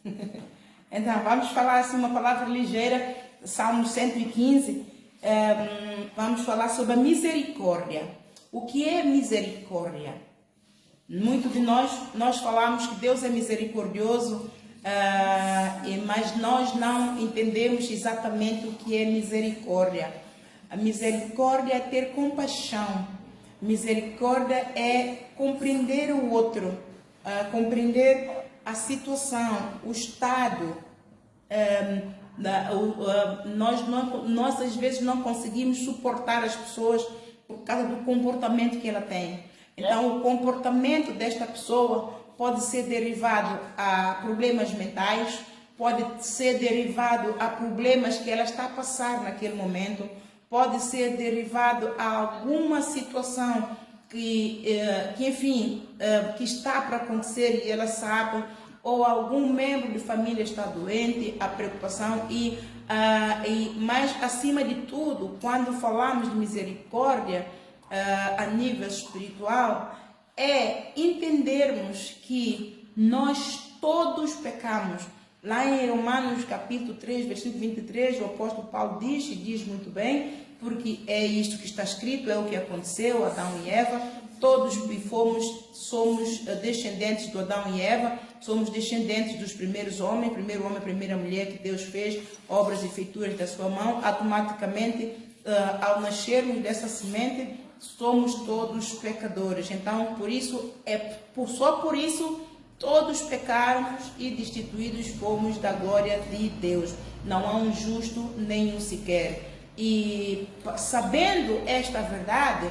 Então, vamos falar assim uma palavra ligeira, Salmo 115, vamos falar sobre a misericórdia. O que é misericórdia? Muito de nós falamos que Deus é misericordioso, mas nós não entendemos exatamente o que é misericórdia. A misericórdia é ter compaixão. Misericórdia é compreender o outro, compreender a situação, o estado. Nós às vezes não conseguimos suportar as pessoas por causa do comportamento que ela tem. Então, o comportamento desta pessoa pode ser derivado a problemas mentais, pode ser derivado a problemas que ela está a passar naquele momento, pode ser derivado a alguma situação que está para acontecer e ela sabe, ou algum membro de família está doente, a preocupação mas acima de tudo, quando falamos de misericórdia a nível espiritual, é entendermos que nós todos pecamos. Lá em Romanos capítulo 3, versículo 23, o apóstolo Paulo diz muito bem, porque é isto que está escrito, é o que aconteceu, Adão e Eva, todos somos descendentes do Adão e Eva, somos descendentes dos primeiros homens, primeiro homem, primeira mulher que Deus fez, obras e feituras da sua mão, automaticamente, ao nascermos dessa semente, somos todos pecadores. Então, só por isso, todos pecamos e destituídos fomos da glória de Deus. Não há um justo nenhum sequer. E sabendo esta verdade,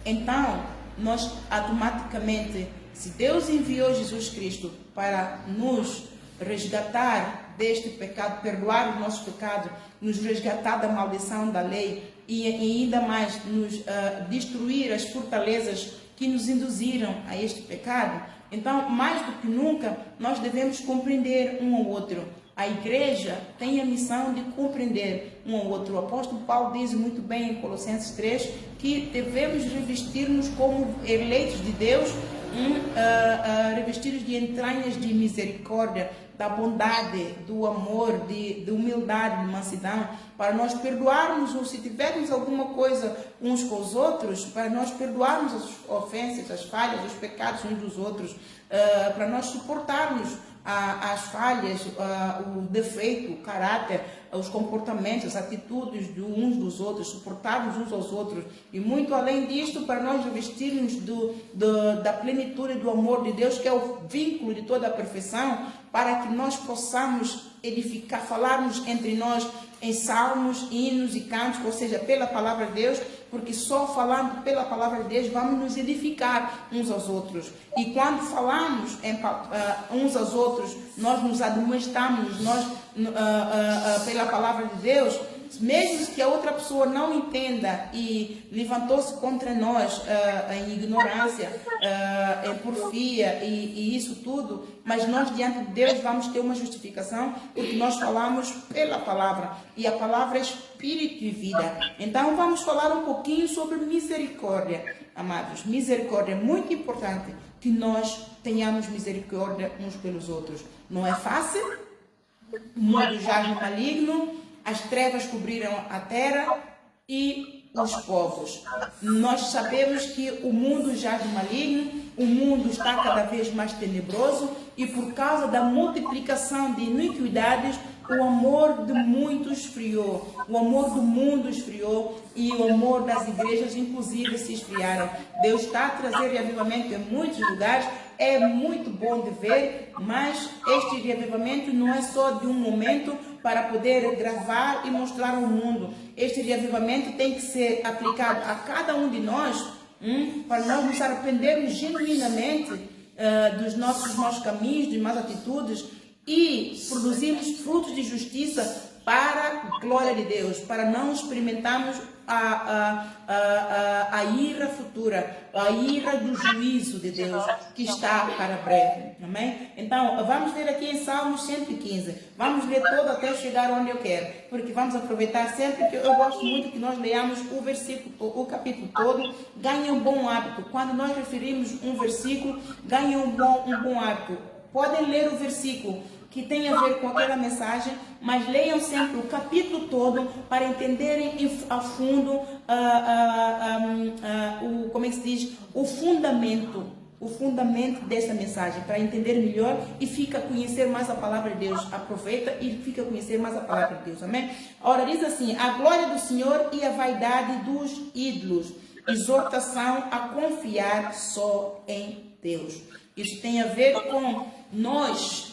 então, nós automaticamente, se Deus enviou Jesus Cristo para nos resgatar deste pecado, perdoar o nosso pecado, nos resgatar da maldição da lei e ainda mais nos destruir as fortalezas que nos induziram a este pecado, então, mais do que nunca, nós devemos compreender um ao outro. A igreja tem a missão de compreender um ao outro. O apóstolo Paulo diz muito bem em Colossenses 3 que devemos revestir-nos como eleitos de Deus, revestidos de entranhas de misericórdia, da bondade, do amor, de humildade, de mansidão, para nós perdoarmos, ou se tivermos alguma coisa uns com os outros, para nós perdoarmos as ofensas, as falhas, os pecados uns dos outros, para nós suportarmos as falhas, o defeito, o caráter, os comportamentos, as atitudes de uns dos outros, suportarmos uns aos outros, e muito além disto, para nós revestirmos da plenitude do amor de Deus, que é o vínculo de toda a perfeição, para que nós possamos edificar, falarmos entre nós em salmos, hinos e cânticos, ou seja, pela palavra de Deus, porque só falando pela palavra de Deus vamos nos edificar uns aos outros. E quando falamos uns aos outros, nós nos admoestamos, pela palavra de Deus, mesmo que a outra pessoa não entenda e levantou-se contra nós em ignorância, em porfia e isso tudo, mas nós diante de Deus vamos ter uma justificação, porque nós falamos pela palavra, e a palavra é espírito e vida. Então vamos falar um pouquinho sobre misericórdia, amados. Misericórdia é muito importante, que nós tenhamos misericórdia uns pelos outros. Não é fácil, o mundo jaz no maligno, as trevas cobriram a terra e os povos. Nós sabemos que o mundo jaz no maligno, o mundo está cada vez mais tenebroso, e por causa da multiplicação de iniquidades, o amor de muitos esfriou, o amor do mundo esfriou, e o amor das igrejas inclusive se esfriaram. Deus está a trazer reavivamento em muitos lugares, é muito bom de ver, mas este reavivamento não é só de um momento para poder gravar e mostrar ao mundo. Este reavivamento tem que ser aplicado a cada um de nós, para nós nos arrependermos genuinamente dos nossos maus caminhos, de más atitudes, e produzirmos frutos de justiça para a glória de Deus, para não experimentarmos a ira futura, a ira do juízo de Deus que está para breve. Amém? Então, vamos ler aqui em Salmos 115. Vamos ler todo até chegar onde eu quero, porque vamos aproveitar sempre, que eu gosto muito que nós leamos o versículo, o capítulo todo. Ganha um bom hábito. Quando nós referimos um versículo, ganha um bom hábito. Podem ler o versículo que tem a ver com aquela mensagem, mas leiam sempre o capítulo todo para entenderem a fundo como é que se diz, o fundamento dessa mensagem, para entender melhor e fica a conhecer mais a palavra de Deus. Aproveita e fica a conhecer mais a palavra de Deus, amém? Ora, diz assim: a glória do Senhor e a vaidade dos ídolos, exortação a confiar só em Deus. Isso tem a ver com nós,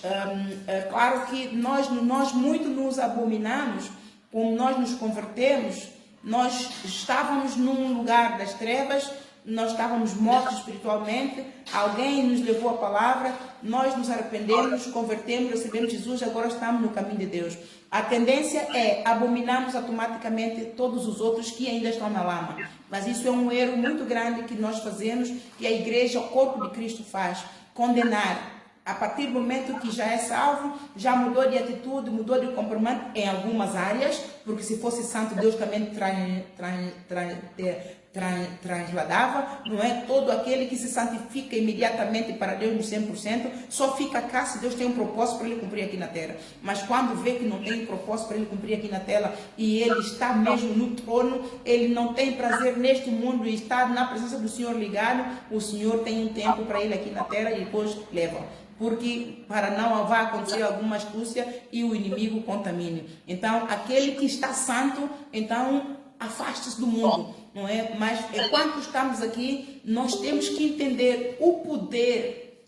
claro que nós muito nos abominamos, como nós nos convertemos, nós estávamos num lugar das trevas, nós estávamos mortos espiritualmente, alguém nos levou a palavra, nós nos arrependemos, nos convertemos, recebemos Jesus, agora estamos no caminho de Deus. A tendência é abominarmos automaticamente todos os outros que ainda estão na lama. Mas isso é um erro muito grande que nós fazemos, que a igreja, o corpo de Cristo faz, condenar. A partir do momento que já é salvo, já mudou de atitude, mudou de comportamento em algumas áreas, porque se fosse santo, Deus também transladava, não é? Todo aquele que se santifica imediatamente para Deus no 100%, só fica cá se Deus tem um propósito para ele cumprir aqui na terra. Mas quando vê que não tem propósito para ele cumprir aqui na terra, e ele está mesmo no trono, ele não tem prazer neste mundo e está na presença do Senhor ligado, o Senhor tem um tempo para ele aqui na terra e depois leva. Porque para não vai acontecer alguma astúcia e o inimigo contamine. Então, aquele que está santo, então afaste-se do mundo, não é? Mas enquanto estamos aqui, nós temos que entender o poder,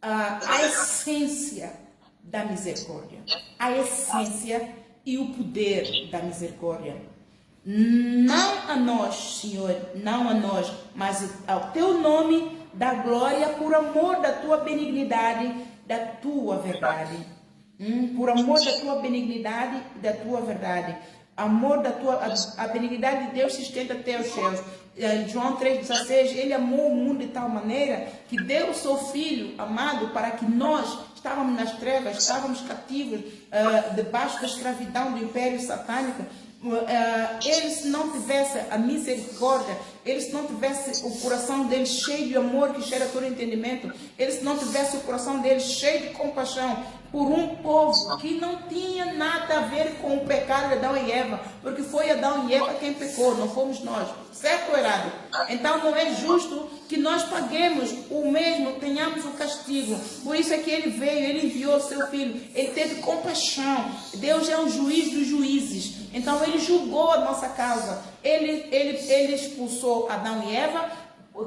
a essência da misericórdia. A essência e o poder da misericórdia. Não a nós, Senhor, não a nós, mas ao teu nome, da glória, por amor da tua benignidade, da tua verdade. Por amor da tua benignidade, da tua verdade. Amor da tua, a benignidade de Deus se estende até os céus. João 3,16, ele amou o mundo de tal maneira que deu o seu Filho amado para que nós estávamos nas trevas, estávamos cativos, debaixo da escravidão do império satânico. Ele, se não tivesse a misericórdia, ele, se não tivesse o coração dele cheio de amor que cheira todo entendimento, ele, se não tivesse o coração dele cheio de compaixão por um povo que não tinha nada a ver com o pecado de Adão e Eva, porque foi Adão e Eva quem pecou, não fomos nós, certo ou errado? Então não é justo que nós paguemos o mesmo, tenhamos o castigo. Por isso é que ele veio, ele enviou o seu Filho, ele teve compaixão. Deus é um juiz dos juízes, então ele julgou a nossa causa, ele expulsou Adão e Eva,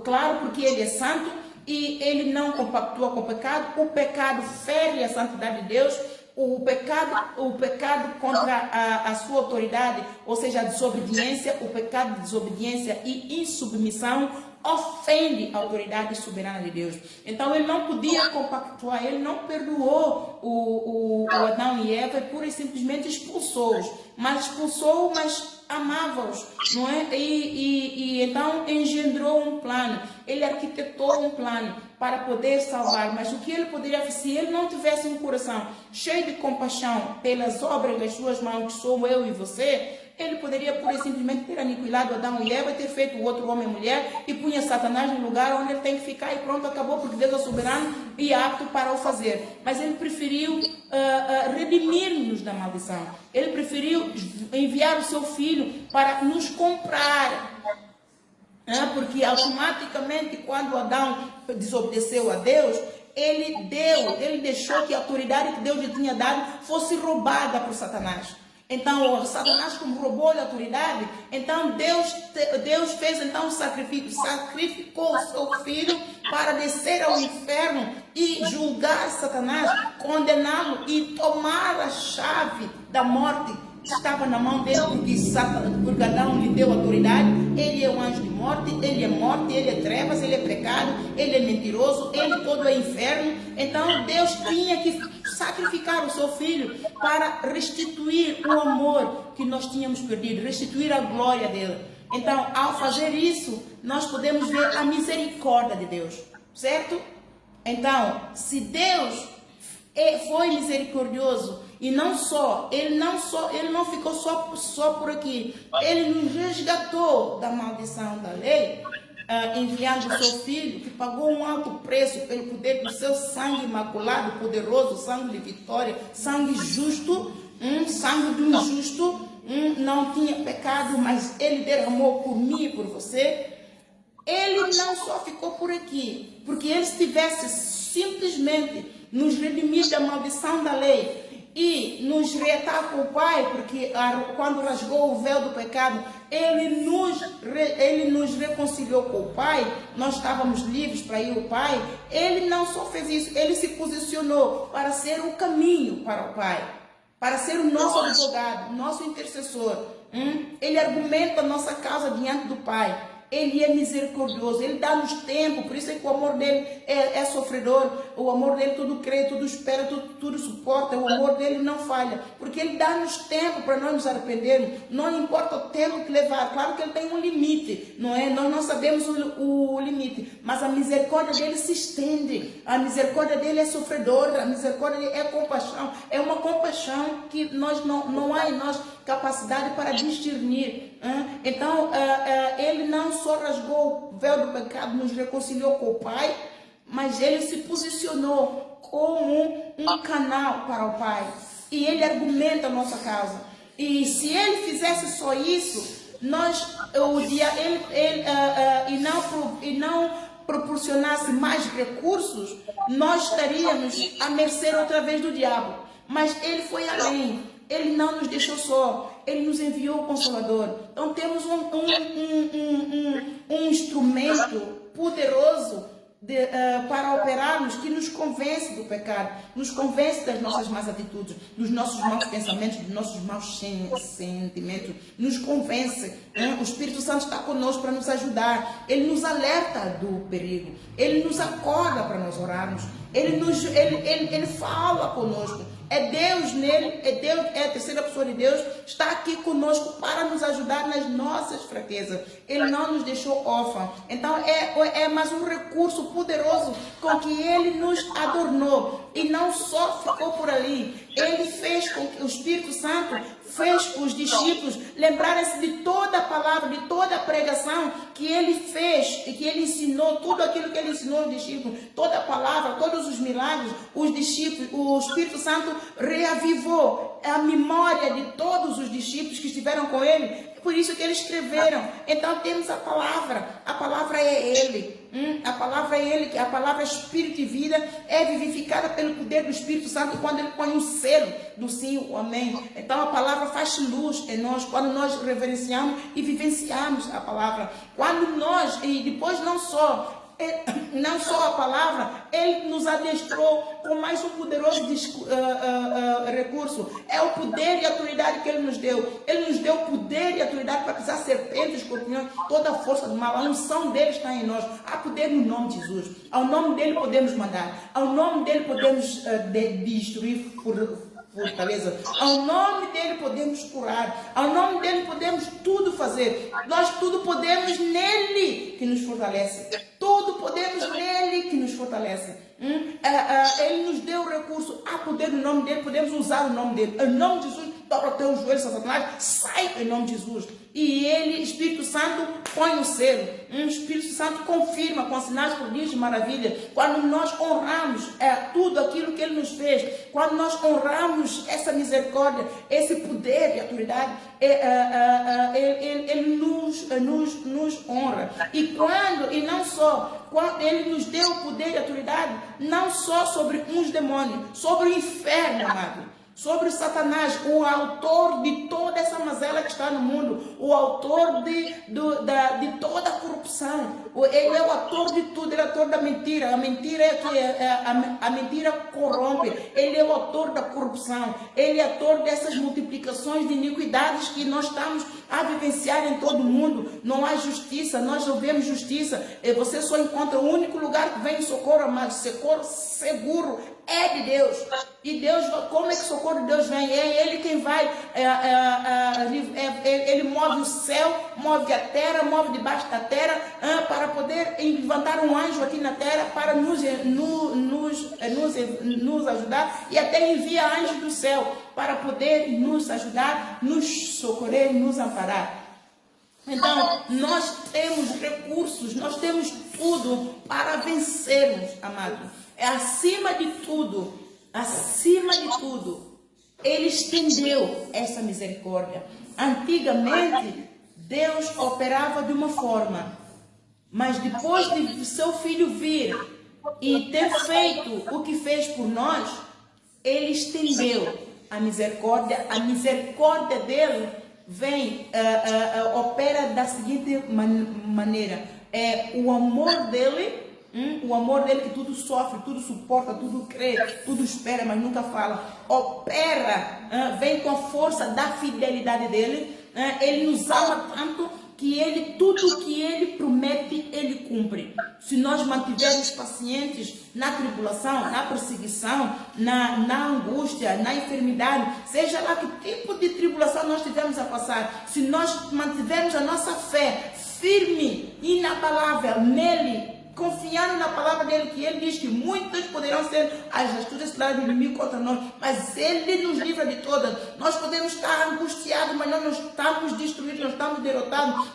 claro, porque ele é santo, e ele não compactua com o pecado fere a santidade de Deus, o pecado contra a sua autoridade, ou seja, a desobediência, o pecado de desobediência e insubmissão ofende a autoridade soberana de Deus. Então ele não podia compactuar, ele não perdoou o Adão e Eva, pura e simplesmente expulsou-os, mas amava-os, não é? E então engendrou um plano, ele arquitetou um plano para poder salvar, mas o que ele poderia fazer, se ele não tivesse um coração cheio de compaixão pelas obras das suas mãos, que sou eu e você, ele poderia pura e simplesmente ter aniquilado Adão e Eva, ter feito o outro homem e mulher e punha Satanás no lugar onde ele tem que ficar e pronto, acabou, porque Deus é soberano e apto para o fazer. Mas ele preferiu redimir-nos da maldição. Ele preferiu enviar o seu Filho para nos comprar. Porque automaticamente quando Adão desobedeceu a Deus, ele deixou que a autoridade que Deus lhe tinha dado fosse roubada por Satanás. Então, Satanás, como roubou-lhe a autoridade, então Deus fez então um sacrifício, sacrificou o seu Filho para descer ao inferno e julgar Satanás, condená-lo e tomar a chave da morte. Estava na mão dele, porque Adão lhe deu autoridade. Ele é um anjo de morte, ele é morte, ele é trevas, ele é pecado, ele é mentiroso, ele todo é inferno. Então Deus tinha que sacrificar o seu Filho para restituir o amor que nós tínhamos perdido, restituir a glória dele. Então, ao fazer isso, nós podemos ver a misericórdia de Deus, certo? Então, se Deus foi misericordioso, e ele não ficou só por aqui, ele nos resgatou da maldição da lei. enviando o seu filho, que pagou um alto preço pelo poder do seu sangue imaculado, poderoso, sangue de vitória, sangue justo, sangue de um justo, não tinha pecado, mas ele derramou por mim e por você. Ele não só ficou por aqui, porque ele tivesse simplesmente nos redimir da maldição da lei e nos reatar com o Pai, porque quando rasgou o véu do pecado, ele nos reconciliou com o Pai, nós estávamos livres para ir ao Pai. Ele não só fez isso, ele se posicionou para ser o caminho para o Pai, para ser o nosso advogado, nosso intercessor. Ele argumenta a nossa causa diante do Pai. Ele é misericordioso, ele dá-nos tempo, por isso é que o amor dele é sofredor, o amor dele tudo crê, tudo espera, tudo suporta, o amor dele não falha, porque ele dá-nos tempo para nós nos arrependermos, não importa o tempo que levar, claro que ele tem um limite, não é? Nós não sabemos o limite, mas a misericórdia dele se estende, a misericórdia dele é sofredora, a misericórdia dele é compaixão, é uma compaixão que nós não há em nós capacidade para discernir. Então, ele não só rasgou o véu do pecado, nos reconciliou com o Pai, mas ele se posicionou como um canal para o Pai. E ele argumenta a nossa causa. E se ele fizesse só isso, e não proporcionasse mais recursos, nós estaríamos à mercê outra vez do diabo. Mas ele foi além. Ele não nos deixou só, ele nos enviou o Consolador. Então temos um instrumento poderoso para operarmos, que nos convence do pecado, nos convence das nossas más atitudes, dos nossos maus pensamentos, dos nossos maus sentimentos, nos convence. O Espírito Santo está conosco para nos ajudar, ele nos alerta do perigo, ele nos acorda para nós orarmos, ele fala conosco. É Deus nele, é a terceira pessoa de Deus, está aqui conosco para nos ajudar nas nossas fraquezas. Ele não nos deixou órfãos. Então é mais um recurso poderoso com que ele nos adornou. E não só ficou por ali, ele fez com que o Espírito Santo fez os discípulos lembrarem-se de toda a palavra, de toda a pregação que ele fez e que ele ensinou, tudo aquilo que ele ensinou aos discípulos, toda a palavra, todos os milagres, os discípulos, o Espírito Santo reavivou a memória de todos os discípulos que estiveram com ele. Por isso que eles escreveram. Então temos a palavra é ele. A palavra é ele, a palavra Espírito e vida é vivificada pelo poder do Espírito Santo quando ele põe um selo do sim, o amém. Então a palavra faz luz em nós quando nós reverenciamos e vivenciamos a palavra. Quando nós, e depois não só a palavra, ele nos adestrou com mais um poderoso recurso. É o poder e a autoridade que ele nos deu. Ele nos deu poder e autoridade para pisar serpentes, escorpiões, toda a força do mal. A unção dele está em nós. Há poder no nome de Jesus. Ao nome dele podemos mandar. Ao nome dele podemos destruir fortaleza. Ao nome dele podemos curar. Ao nome dele podemos tudo fazer. Nós tudo podemos nele que nos fortalece. Tudo podemos nele que nos fortalece. Ele nos deu o recurso. Há poder no nome dele, podemos usar o nome dele. Em nome de Jesus, dobra os teus joelhos, Satanás, sai em nome de Jesus. E ele, Espírito Santo, põe o selo. O Espírito Santo confirma com sinais, prodígios e maravilhas. Quando nós honramos tudo aquilo que ele nos fez, quando nós honramos essa misericórdia, esse poder e autoridade, ele nos honra. E não só, quando ele nos deu o poder e autoridade, não só sobre uns demônios, sobre o inferno, amado. Sobre Satanás, o autor de toda essa mazela que está no mundo, o autor de toda a corrupção. Ele é o autor de tudo, ele é o autor da mentira. A mentira a mentira corrompe. Ele é o autor da corrupção. Ele é o autor dessas multiplicações de iniquidades que nós estamos a vivenciar em todo o mundo. Não há justiça, nós não vemos justiça. E você só encontra o único lugar que vem socorro, mas socorro seguro é de Deus. E Deus, como é que o socorro de Deus vem? É Ele quem vai, Ele move o céu, move a terra, move debaixo da terra, para poder levantar um anjo aqui na terra para nos ajudar, e até envia anjos do céu para poder nos ajudar, nos socorrer, nos amparar. Então, nós temos recursos, nós temos tudo para vencermos, amados. É acima de tudo, Ele estendeu essa misericórdia. Antigamente, Deus operava de uma forma, mas depois de seu filho vir e ter feito o que fez por nós, Ele estendeu a misericórdia dele opera da seguinte maneira: é o amor dele, que tudo sofre, tudo suporta, tudo crê, tudo espera, mas nunca fala. Opera, vem com a força da fidelidade dele. Ele nos ama tanto que tudo que ele promete, ele cumpre. Se nós mantivermos pacientes na tribulação, na perseguição, na angústia, na enfermidade, seja lá que tipo de tribulação nós estivermos a passar, se nós mantivermos a nossa fé firme e inabalável nele, confiando na palavra dele, que ele diz que muitas poderão ser as astucias do inimigo contra nós, mas ele nos livra de todas. Nós podemos estar angustiados, mas nós não estamos destruídos, não estamos derrotados.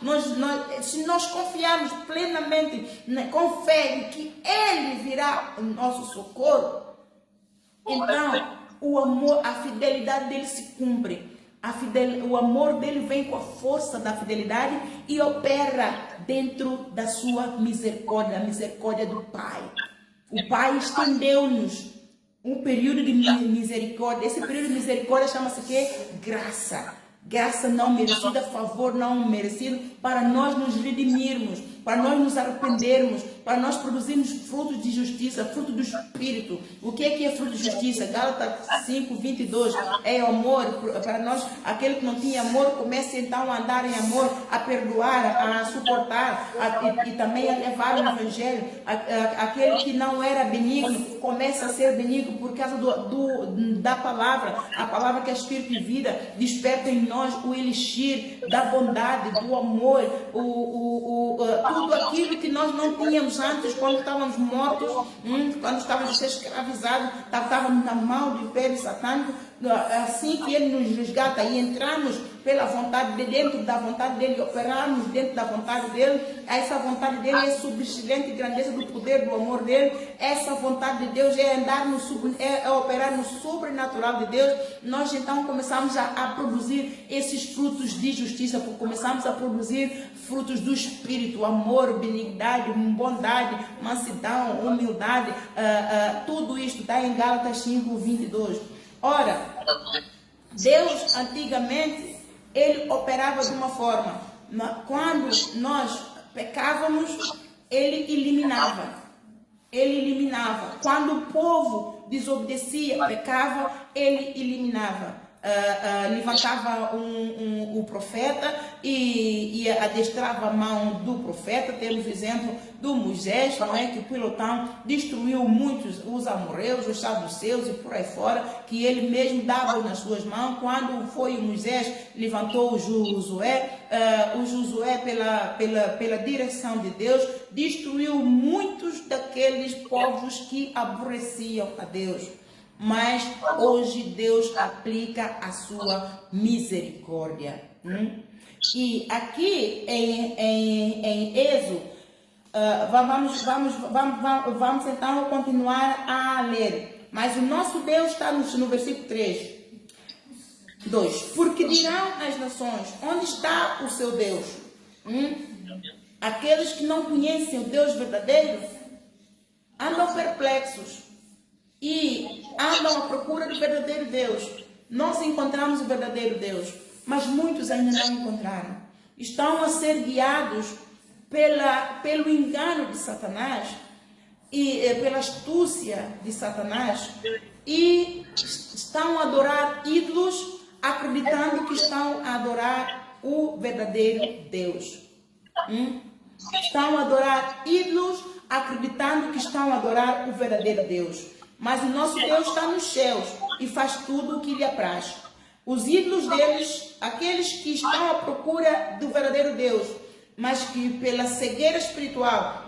Se nós confiarmos plenamente, com fé, que ele virá em nosso socorro, então o amor, a fidelidade dele se cumpre. O amor dele vem com a força da fidelidade e opera dentro da sua misericórdia, a misericórdia do Pai. O Pai estendeu-nos um período de misericórdia. Esse período de misericórdia chama-se que graça. Graça não merecida, favor não merecido, para nós nos redimirmos, para nós nos arrependermos, para nós produzirmos frutos de justiça, fruto do Espírito. O que é fruto de justiça? Gálatas 5:22 é o amor. Para nós, aquele que não tinha amor, comece então a andar em amor, a perdoar, a suportar, e também a levar o Evangelho. Aquele que não era benigno, começa a ser benigno por causa da palavra. A palavra que é Espírito e vida, desperta em nós o elixir da bondade, do amor, tudo aquilo que nós não tínhamos antes, quando estávamos mortos, quando estávamos escravizados, estávamos na mão do império satânico. Assim que ele nos resgata e entramos pela vontade de dentro da vontade dele, operarmos dentro da vontade dele, essa vontade dele é subexcelente grandeza do poder do amor dele. Essa vontade de Deus é operar no sobrenatural de Deus. Nós então começamos a produzir esses frutos de justiça, começamos a produzir frutos do Espírito: amor, benignidade, bondade, mansidão, humildade. Tudo isto está em Gálatas 5:22. Ora, Deus antigamente, ele operava de uma forma, quando nós pecávamos, ele eliminava. Quando o povo desobedecia, pecava, ele eliminava. Levantava o profeta e adestrava a mão do profeta. Temos o exemplo do Moisés, não é? Que o pilotão destruiu muitos, os amorreus, os saduceus e por aí fora, que ele mesmo dava nas suas mãos. Quando foi o Moisés, levantou o Josué, pela direção de Deus, destruiu muitos daqueles povos que aborreciam a Deus. Mas hoje Deus aplica a sua misericórdia. E aqui em Êxodo, vamos então continuar a ler. Mas o nosso Deus está no versículo 2. Porque dirão as nações: onde está o seu Deus? Aqueles que não conhecem o Deus verdadeiro andam perplexos e andam à procura do verdadeiro Deus. Nós encontramos o verdadeiro Deus, mas muitos ainda não encontraram. Estão a ser guiados pelo engano de Satanás e pela astúcia de Satanás, e estão a adorar ídolos, acreditando que estão a adorar o verdadeiro Deus. Estão a adorar ídolos, acreditando que estão a adorar o verdadeiro Deus. Mas o nosso Deus está nos céus e faz tudo o que lhe apraz. Os ídolos deles, aqueles que estão à procura do verdadeiro Deus, mas que pela cegueira espiritual,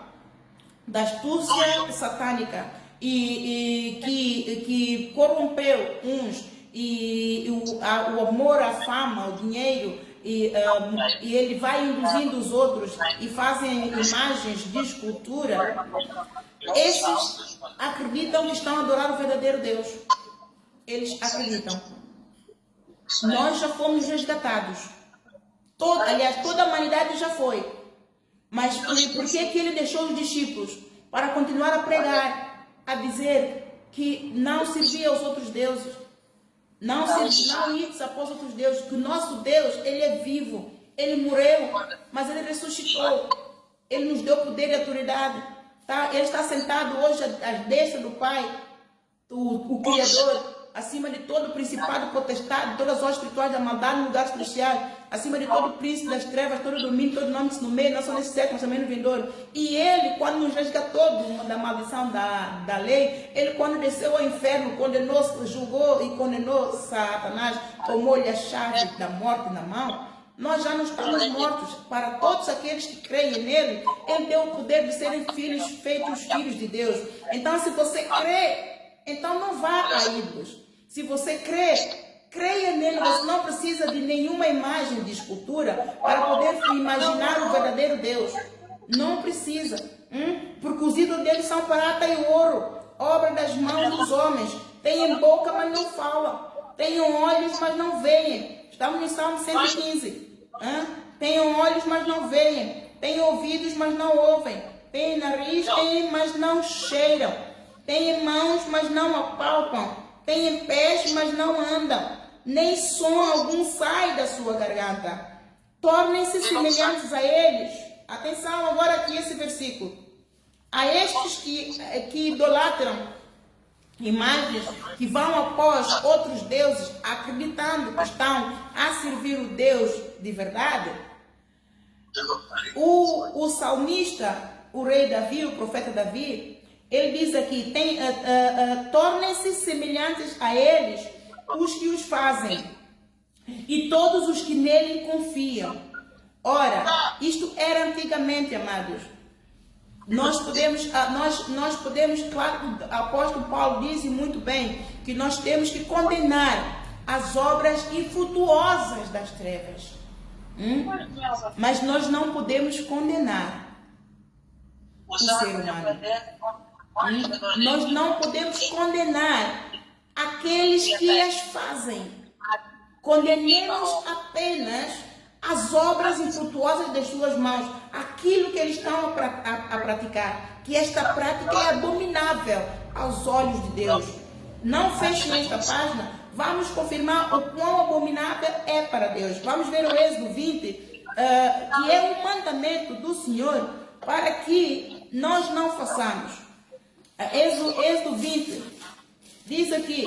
da astúcia satânica, e que corrompeu uns, e o amor, a fama, o dinheiro e ele vai induzindo os outros e fazem imagens de escultura, esses acreditam que estão a adorar o verdadeiro Deus. Eles acreditam. Nós já fomos resgatados. Aliás, toda a humanidade já foi. Mas por que ele deixou os discípulos? Para continuar a pregar, a dizer que não servia aos outros deuses. Não ir após outros deuses. Que o nosso Deus, ele é vivo. Ele morreu, mas ele ressuscitou. Ele nos deu poder e autoridade. Tá? Ele está sentado hoje à destra do Pai, o Criador, acima de todo principado, potestade, todas as obras espirituais da maldade no lugar celestial, acima de todo príncipe das trevas, todo domínio, todo nome que se nomeia, não só nesse século, mas também no vindouro. E ele, quando nos resgatou da maldição da lei, ele, quando desceu ao inferno, condenou, julgou e condenou Satanás, tomou-lhe a chave da morte na mão. Nós já não estamos mortos. Para todos aqueles que creem nele, ele deu o poder de serem filhos, feitos filhos de Deus. Então, se você crê, então não vá a ídolos. Se você crê, creia nele. Você não precisa de nenhuma imagem de escultura para poder imaginar o verdadeiro Deus. Não precisa. Porque os ídolos deles são prata e ouro, obra das mãos dos homens. Têm boca, mas não falam. Têm olhos, mas não veem. Estamos no Salmo 115. Têm olhos, mas não veem. Têm ouvidos, mas não ouvem. Têm nariz, mas não cheiram. Têm mãos, mas não apalpam. Têm pés, mas não andam. Nem som algum sai da sua garganta. Tornem-se semelhantes a eles. Atenção agora aqui esse versículo. A estes que idolatram imagens, que vão após outros deuses, acreditando que estão a servir o Deus de verdade. O salmista, o rei Davi, o profeta Davi, ele diz aqui, tornem-se semelhantes a eles os que os fazem e todos os que nele confiam. Ora, isto era antigamente, amados. Nós podemos, claro, o apóstolo Paulo diz muito bem que nós temos que condenar as obras infrutuosas das trevas. Mas nós não podemos condenar o ser humano. Nós não podemos condenar aqueles que as fazem. Condenemos apenas as obras infrutuosas das suas mãos, aquilo que eles estão a praticar, que esta prática é abominável aos olhos de Deus. Não feche nesta página, vamos confirmar o quão abominável é para Deus. Vamos ver o Êxodo 20, que é um mandamento do Senhor para que nós não façamos. Êxodo 20, diz aqui,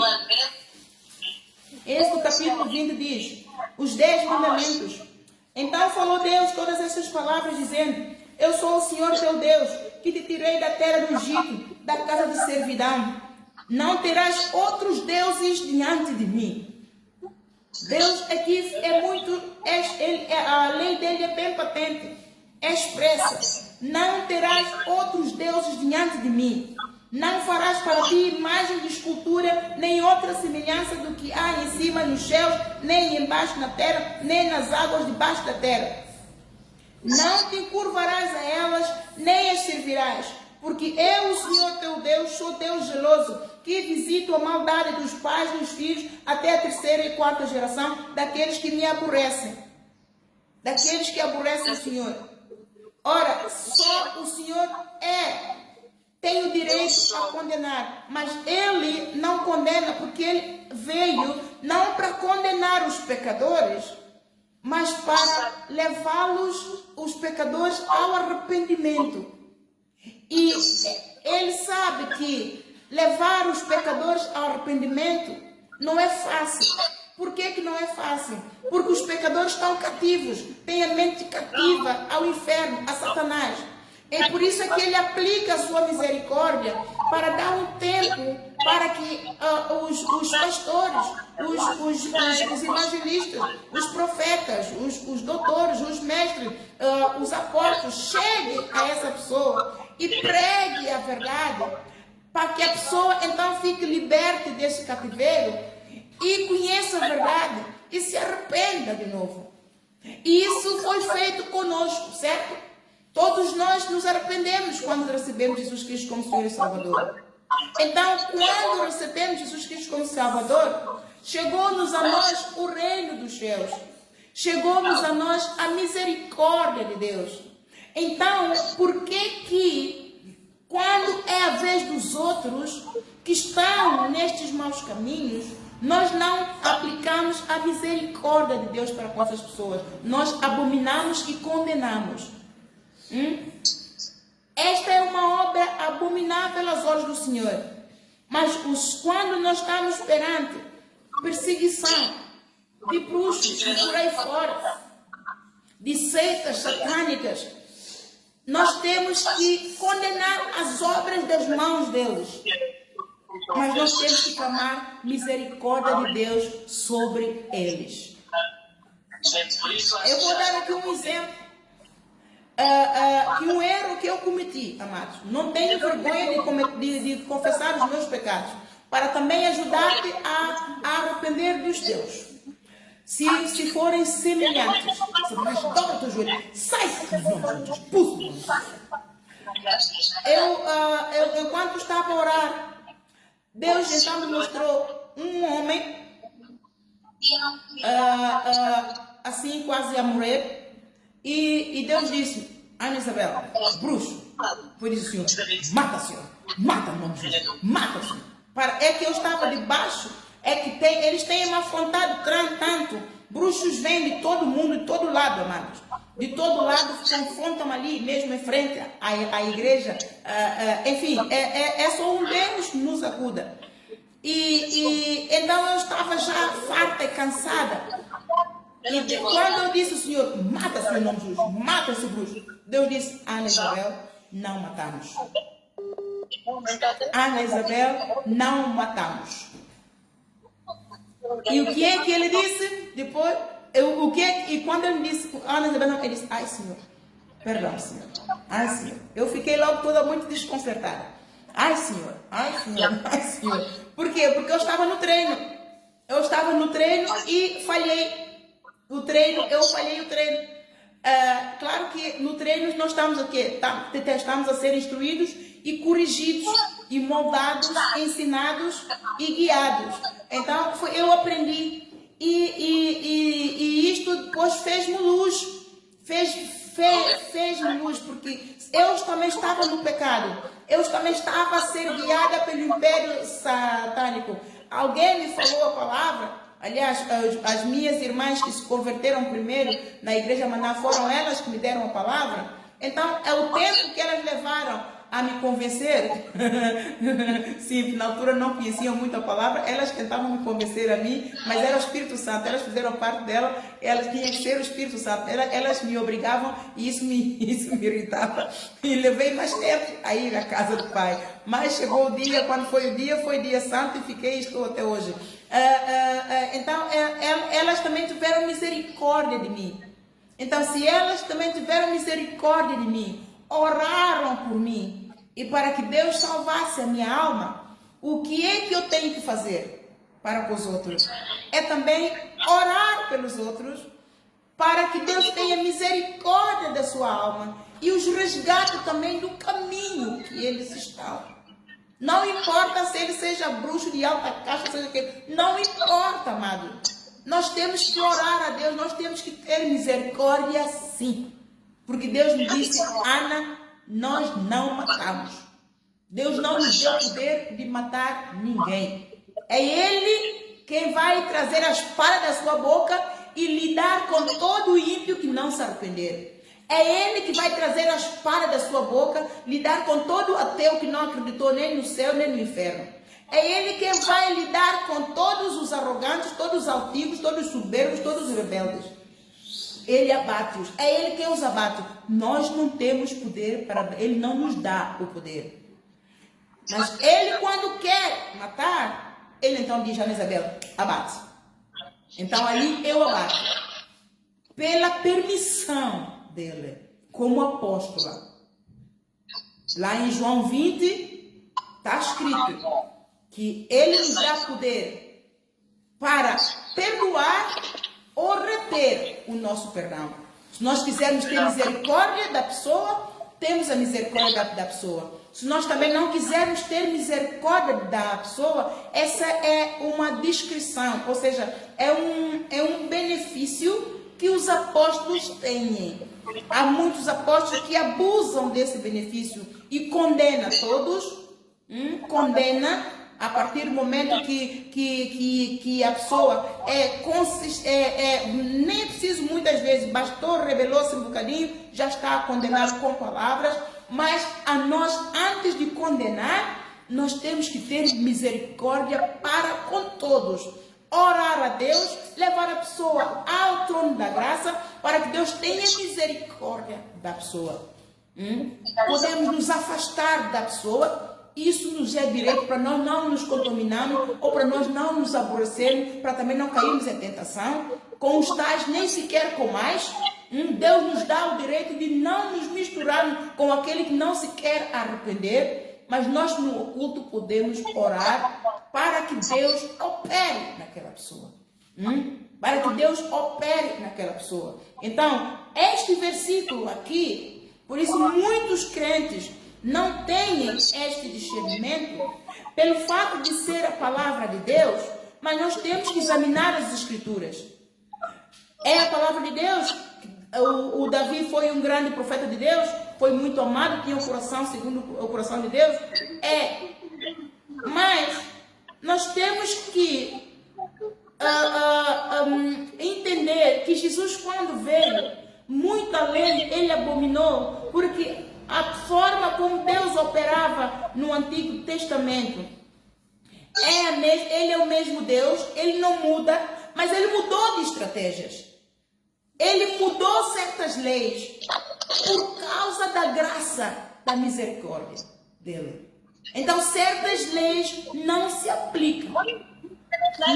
Êxodo capítulo 20 diz, os 10 mandamentos. Então falou Deus todas essas palavras, dizendo, eu sou o Senhor teu Deus, que te tirei da terra do Egito, da casa de servidão. Não terás outros deuses diante de mim. Deus aqui é muito, a lei dele é bem patente, é expressa. Não terás outros deuses diante de mim. Não farás para ti imagem de escultura, nem outra semelhança do que há em cima nos céus, nem embaixo na terra, nem nas águas debaixo da terra. Não te encurvarás a elas, nem as servirás, porque eu, o Senhor teu Deus, sou Deus zeloso, que visito a maldade dos pais e dos filhos até a terceira e quarta geração daqueles que me aborrecem. Daqueles que aborrecem o Senhor. Ora, só o Senhor tem o direito a condenar, mas ele não condena, porque ele veio não para condenar os pecadores, mas para levá-los, os pecadores, ao arrependimento. E ele sabe que levar os pecadores ao arrependimento não é fácil. Por que não é fácil? Porque os pecadores estão cativos, têm a mente cativa ao inferno, a Satanás. É por isso que ele aplica a sua misericórdia para dar um tempo para que os pastores, os evangelistas, os profetas, os doutores, os mestres, os apóstolos cheguem a essa pessoa e pregue a verdade, para que a pessoa então fique liberta desse cativeiro e conheça a verdade e se arrependa de novo. E isso foi feito conosco, certo? Todos nós nos arrependemos quando recebemos Jesus Cristo como Senhor e Salvador. Então, quando recebemos Jesus Cristo como Salvador, chegou-nos a nós o reino dos céus. Chegou-nos a nós a misericórdia de Deus. Então, por que quando é a vez dos outros que estão nestes maus caminhos, nós não aplicamos a misericórdia de Deus para com essas pessoas? Nós abominamos e condenamos. Esta é uma obra abominável aos olhos do Senhor. Mas quando nós estamos perante perseguição de bruxos e por aí fora, de seitas satânicas, nós temos que condenar as obras das mãos deles. Mas nós temos que clamar misericórdia de Deus sobre eles. Eu vou dar aqui um exemplo. Que um erro que eu cometi, amados. Não tenho vergonha de confessar os meus pecados, para também ajudar-te a arrepender dos teus. Se forem semelhantes, dobra o teu joelho, sai! Eu quando estava a orar, Deus então me mostrou um homem assim quase a morrer. E Deus disse: Ana Isabel, bruxo. Foi disse o Senhor: mata, Senhor, mata, não, mata, Senhor. É que eu estava debaixo, é que eles têm uma vontade tanto. Bruxos vêm de todo mundo, de todo lado, amados. De todo lado, confrontam ali, mesmo em frente à igreja. Enfim, é só um Deus que nos acuda. Então eu estava já farta e cansada. E quando eu disse ao Senhor: mata, Senhor, em nome de Jesus, mata esse bruxo, Deus disse: Ana Isabel, não matamos. Ana Isabel, não matamos. E o que é que ele disse? Depois, e quando ele disse, Ana Isabel, não, ele disse: ai, Senhor, perdão, Senhor. Ai, Senhor. Eu fiquei logo toda muito desconcertada. Ai, Senhor, ai, Senhor, ai, Senhor. Por quê? Porque eu estava no treino. Eu estava no treino e falhei. Eu falhei o treino. Claro que no treino nós estamos aqui, estamos a ser instruídos e corrigidos, e moldados, ensinados e guiados. Então eu aprendi e isto depois fez-me luz, fez-me luz, porque eu também estava no pecado, eu também estava a ser guiada pelo império satânico. Alguém me falou a palavra. Aliás, as minhas irmãs que se converteram primeiro na igreja Maná foram elas que me deram a palavra. Então, é o tempo que elas levaram a me convencer. Sim, na altura não conheciam muito a palavra, elas tentavam me convencer a mim, mas era o Espírito Santo, elas fizeram parte dela, elas tinham que ser o Espírito Santo, elas me obrigavam e isso me irritava. E levei mais tempo a ir à casa do Pai. Mas chegou o dia, quando foi dia santo e estou até hoje. Então, elas também tiveram misericórdia de mim. Então, se elas também tiveram misericórdia de mim, oraram por mim e para que Deus salvasse a minha alma, o que é que eu tenho que fazer para com os outros? É também orar pelos outros, para que Deus tenha misericórdia da sua alma e os resgate também do caminho que eles estão. Não importa se ele seja bruxo de alta caixa, seja que, não importa, amado. Nós temos que orar a Deus, nós temos que ter misericórdia sim. Porque Deus me disse: Ana, nós não matamos. Deus não nos deu poder de matar ninguém. É Ele quem vai trazer a espada da sua boca e lidar com todo o ímpio que não se arrepender. É Ele que vai trazer a espada da sua boca, lidar com todo ateu que não acreditou nem no céu nem no inferno. É Ele quem vai lidar com todos os arrogantes, todos os altivos, todos os soberbos, todos os rebeldes. Ele abate-os. É Ele quem os abate. Nós não temos poder para... Ele não nos dá o poder. Mas Ele, quando quer matar, Ele então diz: Ana Isabel, abate. Então ali eu abato. Pela permissão dele, como apóstola. Lá em João 20, está escrito que Ele nos dá poder para perdoar ou reter o nosso perdão. Se nós quisermos ter misericórdia da pessoa, temos a misericórdia da pessoa. Se nós também não quisermos ter misericórdia da pessoa, essa é uma discrição, ou seja, é um benefício que os apóstolos têm. Há muitos apóstolos que abusam desse benefício e condena todos, condena a partir do momento que a pessoa nem é preciso muitas vezes, bastou, rebelou-se um bocadinho, já está a condenar com palavras, mas a nós, antes de condenar, nós temos que ter misericórdia para com todos. Orar a Deus, levar a pessoa ao trono da graça, para que Deus tenha misericórdia da pessoa. Podemos nos afastar da pessoa, isso nos é direito para nós não nos contaminarmos ou para nós não nos aborrecermos, para também não cairmos em tentação. Com os tais, nem sequer com mais. Deus nos dá o direito de não nos misturarmos com aquele que não se quer arrepender, mas nós no oculto podemos orar para que Deus opere naquela pessoa. Para que Deus opere naquela pessoa. Então, este versículo aqui, por isso muitos crentes não têm este discernimento pelo fato de ser a palavra de Deus, mas nós temos que examinar as Escrituras. É a palavra de Deus. O Davi foi um grande profeta de Deus, foi muito amado, tinha um coração segundo o coração de Deus. Mas nós temos que entender que Jesus, quando veio, muito além, ele abominou, porque a forma como Deus operava no Antigo Testamento, ele é o mesmo Deus, ele não muda, mas ele mudou de estratégias. Ele mudou certas leis por causa da graça, da misericórdia dele. Então, certas leis não se aplicam.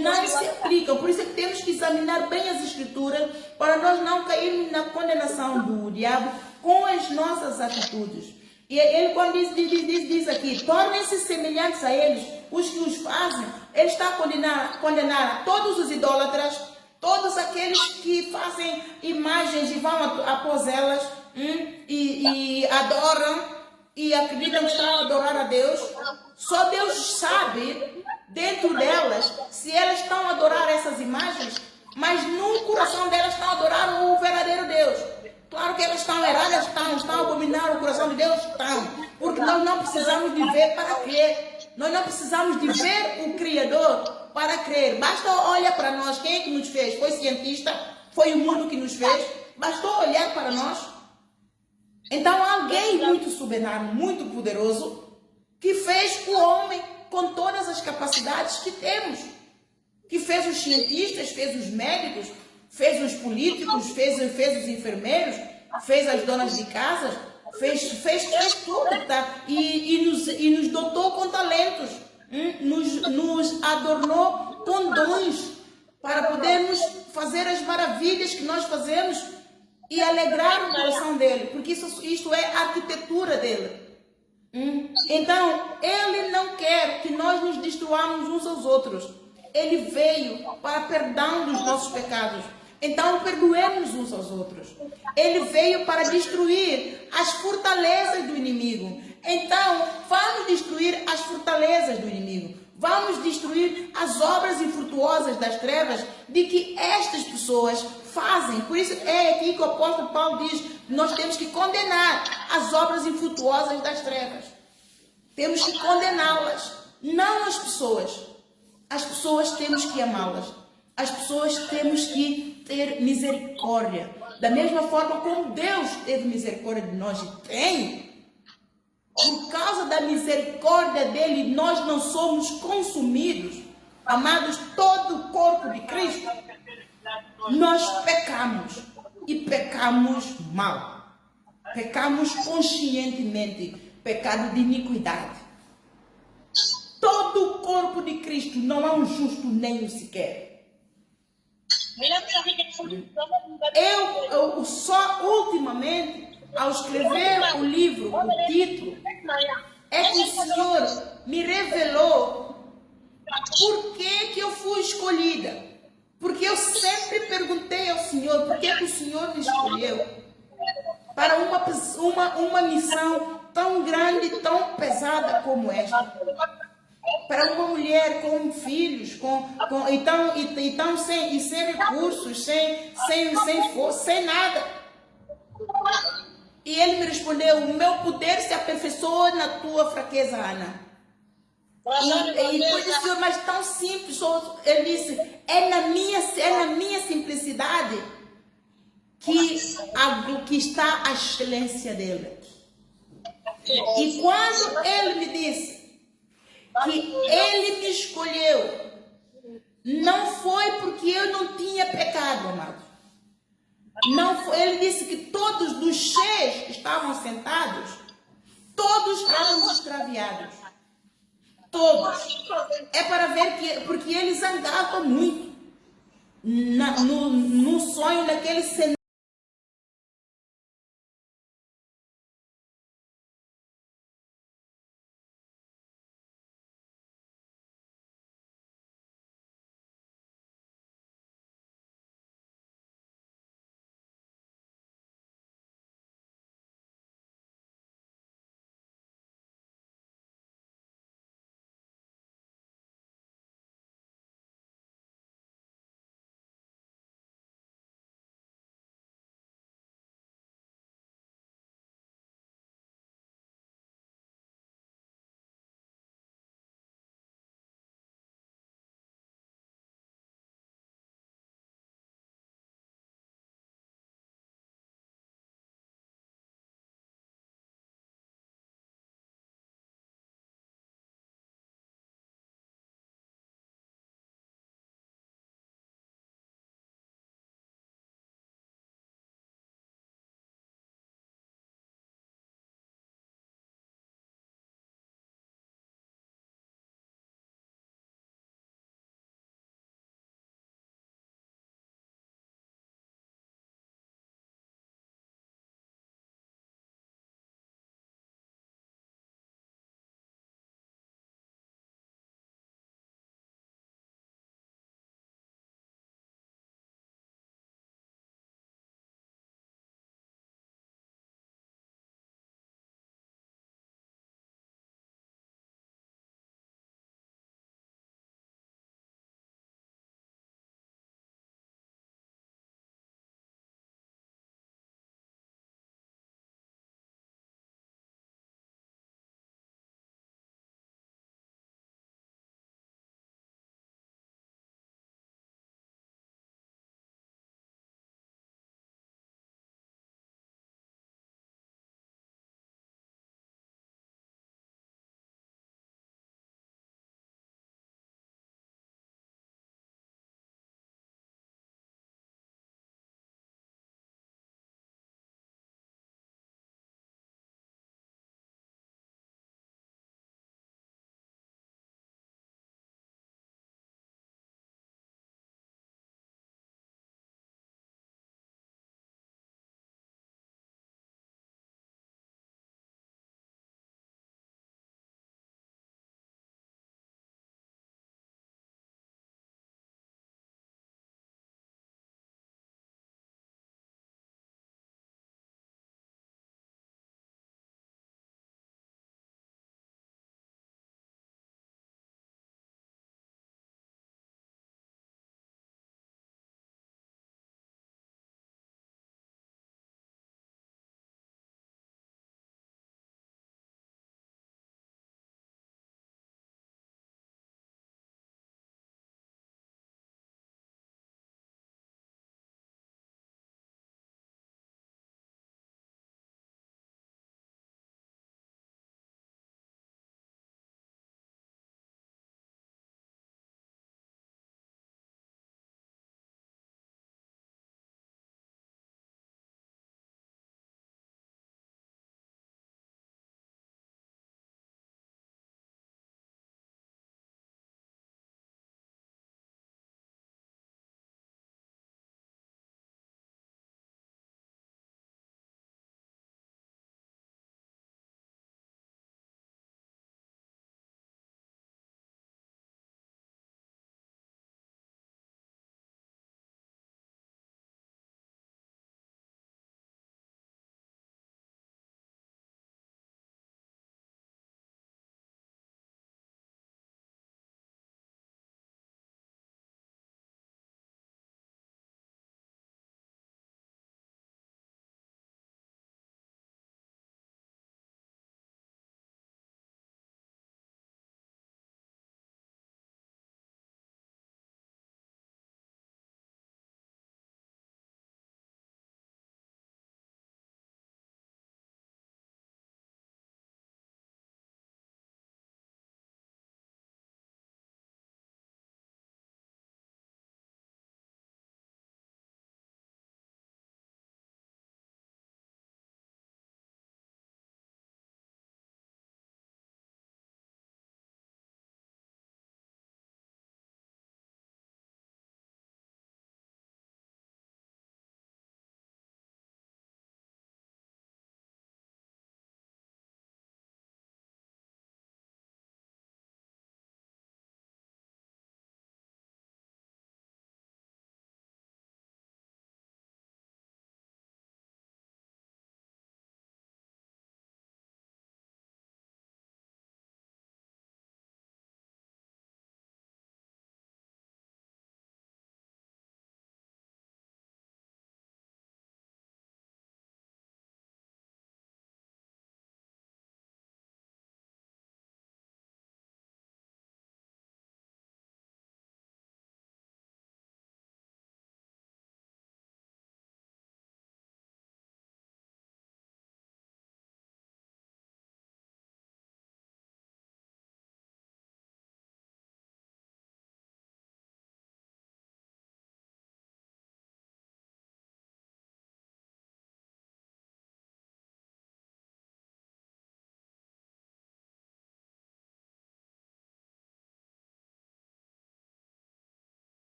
Não se aplicam. Por isso é que temos que examinar bem as Escrituras para nós não cairmos na condenação do diabo com as nossas atitudes. E ele, quando diz aqui, tornem-se semelhantes a eles, os que os fazem, ele está a condenar todos os idólatras, todos aqueles que fazem imagens e vão após elas e adoram e acreditam que estão a adorar a Deus. Só Deus sabe, dentro delas, se elas estão a adorar essas imagens, mas no coração delas estão a adorar o verdadeiro Deus. Claro que elas estão erradas, estão a abominar o coração de Deus, estão. Porque nós não precisamos de ver para crer. Nós não precisamos de ver o Criador para crer. Basta olhar para nós. Quem é que nos fez? Foi cientista? Foi o mundo que nos fez? Bastou olhar para nós. Então, alguém muito soberano, muito poderoso, que fez o homem com todas as capacidades que temos. Que fez os cientistas, fez os médicos, fez os políticos, fez os enfermeiros, fez as donas de casa, fez tudo, tá? E nos dotou com talentos, nos adornou com dons para podermos fazer as maravilhas que nós fazemos e alegrar o coração dele, porque isto é a arquitetura dele. Então, ele não quer que nós nos destruamos uns aos outros. Ele veio para perdão dos nossos pecados. Então, perdoemos uns aos outros. Ele veio para destruir as fortalezas do inimigo. Então, vamos destruir as fortalezas do inimigo. Vamos destruir as obras infrutuosas das trevas de que estas pessoas fazem. Por isso é aqui que o apóstolo Paulo diz: nós temos que condenar as obras infrutuosas das trevas. Temos que condená-las, não as pessoas. As pessoas temos que amá-las. As pessoas temos que ter misericórdia. Da mesma forma como Deus teve misericórdia de nós e tem. Por causa da misericórdia dele, nós não somos consumidos. Amados, todo o corpo de Cristo, nós pecamos. E pecamos mal. Pecamos conscientemente. Pecado de iniquidade. Todo o corpo de Cristo, não há um justo nem um sequer. Eu só ultimamente, ao escrever o livro, o título, é que o Senhor me revelou por que eu fui escolhida. Porque eu sempre perguntei Senhor, por que é que o Senhor me escolheu para uma missão tão grande, tão pesada como esta? Para uma mulher com filhos, então sem recursos, sem força, sem nada. E ele me respondeu: o meu poder se aperfeiçoa na tua fraqueza, Ana. E depois disse, mas tão simples. Ele disse: é na minha simplicidade que está a excelência dele. E quando ele me disse que ele me escolheu, não foi porque eu não tinha pecado, amado. Não foi, ele disse que todos dos 6 que estavam sentados, todos estavam extraviados. Todos. É para ver que, porque ele zangava muito no sonho daquele cenário.